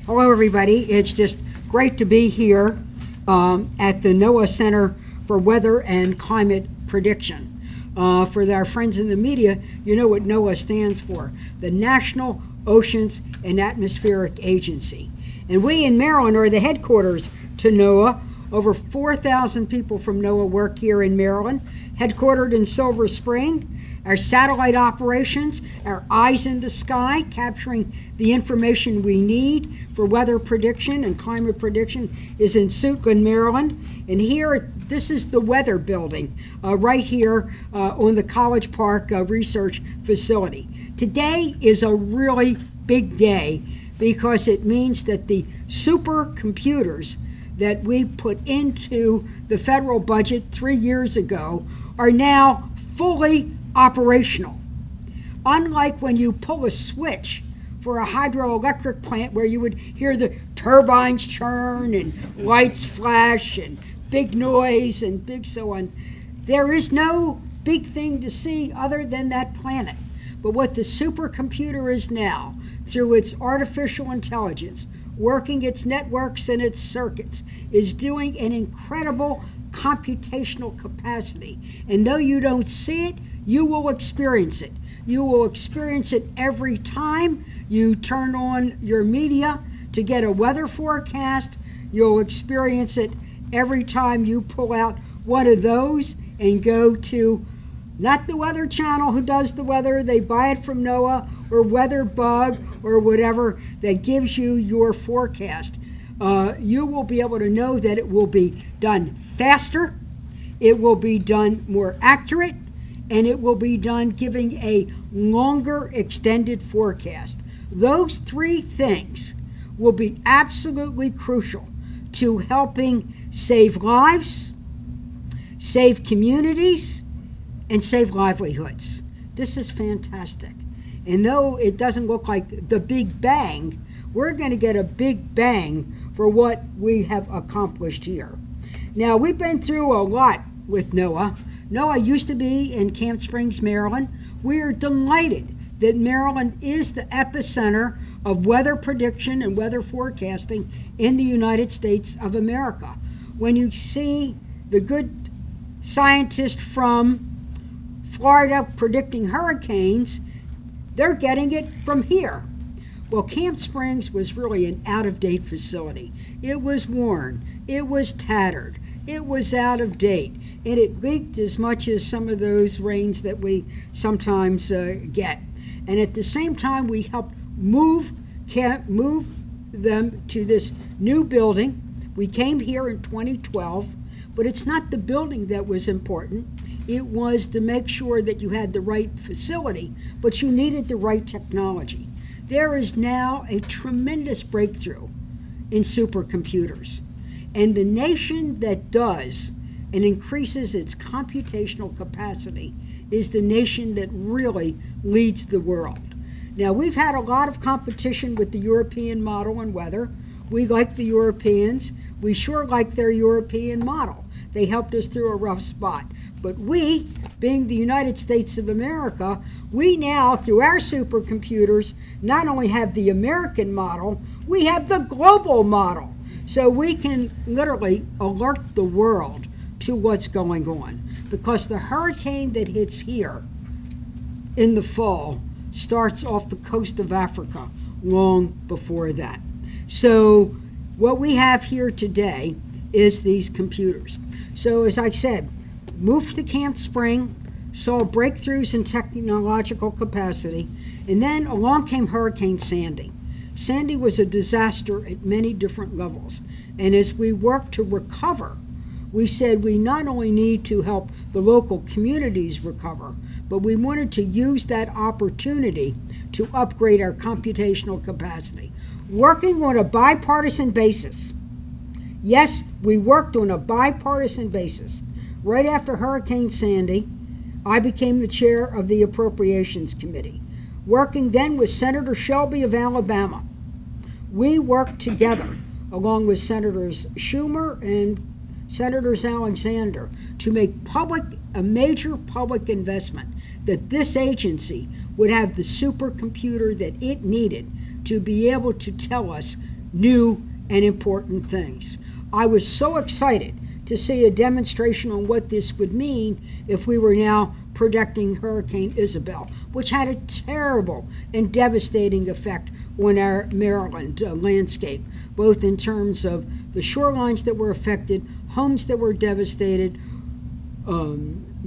Hello, everybody. It's just great to be here at the NOAA Center for Weather and Climate Prediction. For our friends in the media, you know what NOAA stands for, the National Oceans and Atmospheric Agency. And we in Maryland are the headquarters to NOAA. Over 4,000 people from NOAA work here in Maryland, headquartered in Silver Spring. Our satellite operations, our eyes in the sky, capturing the information we need for weather prediction and climate prediction, is in Suitland, Maryland. And here, this is the weather building right here on the College Park Research Facility. Today is a really big day because it means that the supercomputers that we put into the federal budget 3 years ago are now fully operational. Unlike when you pull a switch for a hydroelectric plant where you would hear the turbines churn and lights flash and big noise and big so on, there is no big thing to see other than that planet. But what the supercomputer is now, through its artificial intelligence, working its networks and its circuits, is doing an incredible computational capacity. And though you don't see it, you will experience it. You will experience it every time you turn on your media to get a weather forecast. You'll experience it every time you pull out one of those and go to, not the Weather Channel who does the weather, they buy it from NOAA, or Weather Bug, or whatever that gives you your forecast. You will be able to know that it will be done faster, it will be done more accurate, and it will be done giving a longer extended forecast. Those three things will be absolutely crucial to helping save lives, save communities, and save livelihoods. This is fantastic. And though it doesn't look like the Big Bang, we're going to get a big bang for what we have accomplished here. Now, we've been through a lot with NOAA. NOAA used to be in Camp Springs, Maryland. We are delighted that Maryland is the epicenter of weather prediction and weather forecasting in the United States of America. When you see the good scientists from Florida predicting hurricanes, they're getting it from here. Well, Camp Springs was really an out-of-date facility. It was worn, it was tattered, it was out of date, and it leaked as much as some of those rains that we sometimes get. And at the same time, we helped move them to this new building. We came here in 2012, but it's not the building that was important. It was to make sure that you had the right facility, but you needed the right technology. There is now a tremendous breakthrough in supercomputers. And the nation that does and increases its computational capacity is the nation that really leads the world. Now, we've had a lot of competition with the European model in weather. We like the Europeans. We sure like their European model. They helped us through a rough spot. But we, being the United States of America, we now, through our supercomputers, not only have the American model, we have the global model. So we can literally alert the world to what's going on. Because the hurricane that hits here in the fall starts off the coast of Africa long before that. So what we have here today is these computers. So as I said, moved to Camp Spring, saw breakthroughs in technological capacity, and then along came Hurricane Sandy. Sandy was a disaster at many different levels, and as we worked to recover, we said we not only need to help the local communities recover, but we wanted to use that opportunity to upgrade our computational capacity, working on a bipartisan basis. Yes, we worked on a bipartisan basis. Right after Hurricane Sandy, I became the chair of the Appropriations Committee, working then with Senator Shelby of Alabama. We worked together, along with Senators Schumer and Senators Alexander, to make a major public investment that this agency would have the supercomputer that it needed to be able to tell us new and important things. I was so excited to see a demonstration on what this would mean if we were now protecting Hurricane Isabel, which had a terrible and devastating effect on our Maryland landscape, both in terms of the shorelines that were affected, homes that were devastated,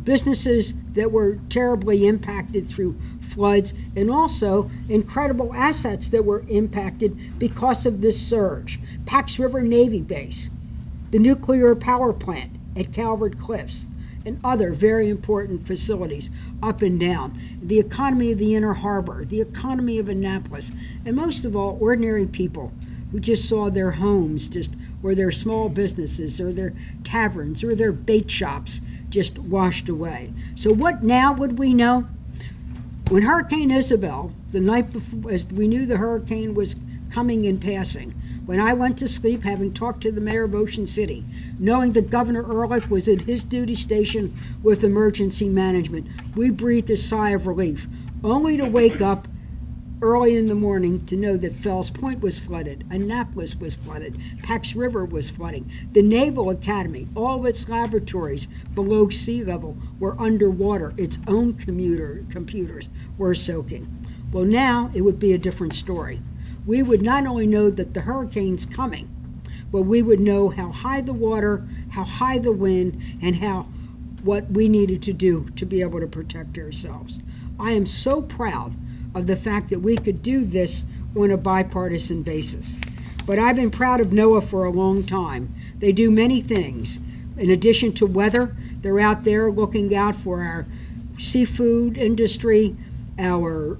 businesses that were terribly impacted through floods, and also incredible assets that were impacted because of this surge. Pax River Navy Base, the nuclear power plant at Calvert Cliffs, and other very important facilities up and down, the economy of the Inner Harbor, the economy of Annapolis, and most of all, ordinary people who just saw their homes or their small businesses or their taverns or their bait shops just washed away. So what now would we know? When Hurricane Isabel, the night before, as we knew the hurricane was coming and passing, when I went to sleep, having talked to the mayor of Ocean City, knowing that Governor Ehrlich was at his duty station with emergency management, we breathed a sigh of relief, only to wake up early in the morning to know that Fells Point was flooded, Annapolis was flooded, Pax River was flooding, the Naval Academy, all of its laboratories below sea level were underwater, its own computers were soaking. Well, now it would be a different story. We would not only know that the hurricane's coming, but we would know how high the water, how high the wind, and what we needed to do to be able to protect ourselves. I am so proud of the fact that we could do this on a bipartisan basis. But I've been proud of NOAA for a long time. They do many things. In addition to weather, they're out there looking out for our seafood industry, our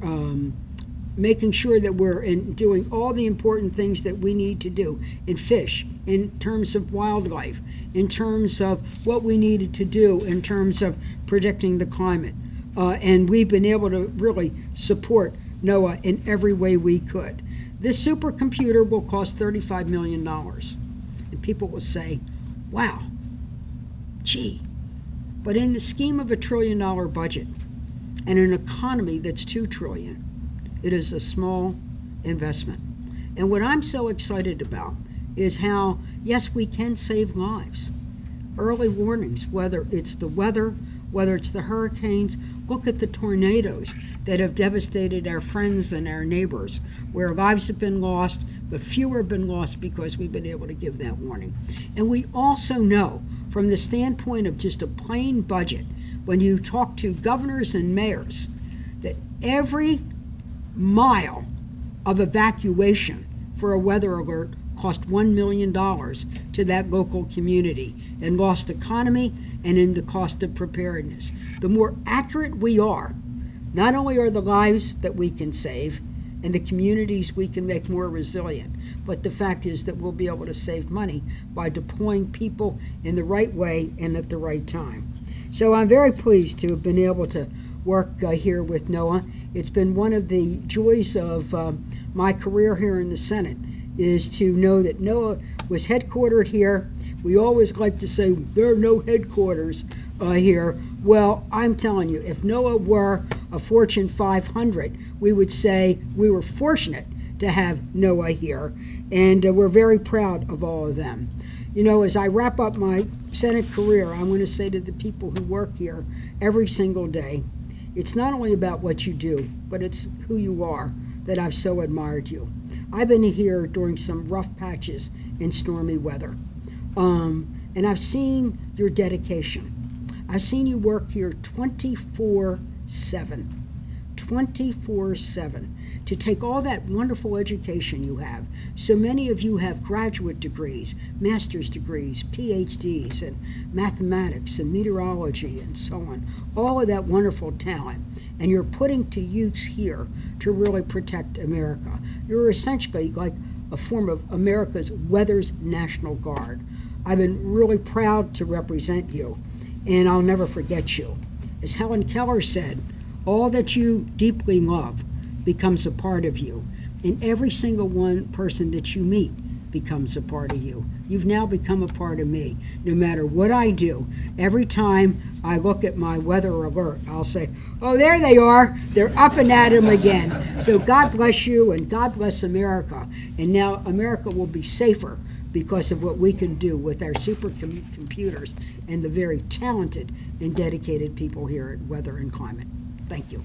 making sure that we're doing all the important things that we need to do in fish, in terms of wildlife, in terms of what we needed to do in terms of predicting the climate. And we've been able to really support NOAA in every way we could. This supercomputer will cost $35 million. And people will say, wow, gee. But in the scheme of $1 trillion budget and an economy that's $2 trillion, it is a small investment. And what I'm so excited about is how, yes, we can save lives. Early warnings, whether it's the weather, whether it's the hurricanes, look at the tornadoes that have devastated our friends and our neighbors, where lives have been lost, but fewer have been lost because we've been able to give that warning. And we also know, from the standpoint of just a plain budget, when you talk to governors and mayors, that every mile of evacuation for a weather alert cost $1 million to that local community in lost economy and in the cost of preparedness. The more accurate we are, not only are the lives that we can save and the communities we can make more resilient, but the fact is that we'll be able to save money by deploying people in the right way and at the right time. So I'm very pleased to have been able to work here with NOAA. It's been one of the joys of my career here in the Senate, is to know that NOAA was headquartered here. We always like to say there are no headquarters here. Well, I'm telling you, if NOAA were a Fortune 500, we would say we were fortunate to have NOAA here, and we're very proud of all of them. You know, as I wrap up my Senate career, I want to say to the people who work here every single day, it's not only about what you do, but it's who you are that I've so admired you. I've been here during some rough patches in stormy weather, and I've seen your dedication. I've seen you work here 24/7. 24/7, to take all that wonderful education you have. So many of you have graduate degrees, master's degrees, PhDs in mathematics and meteorology and so on, all of that wonderful talent, and you're putting to use here to really protect America. You're essentially like a form of America's Weather's National Guard. I've been really proud to represent you, and I'll never forget you. As Helen Keller said, all that you deeply love becomes a part of you, and every single one person that you meet becomes a part of you. You've now become a part of me. No matter what I do, every time I look at my weather alert, I'll say, oh, there they are. They're up and at 'em again. So God bless you and God bless America. And now America will be safer because of what we can do with our supercomputers and the very talented and dedicated people here at Weather and Climate. Thank you.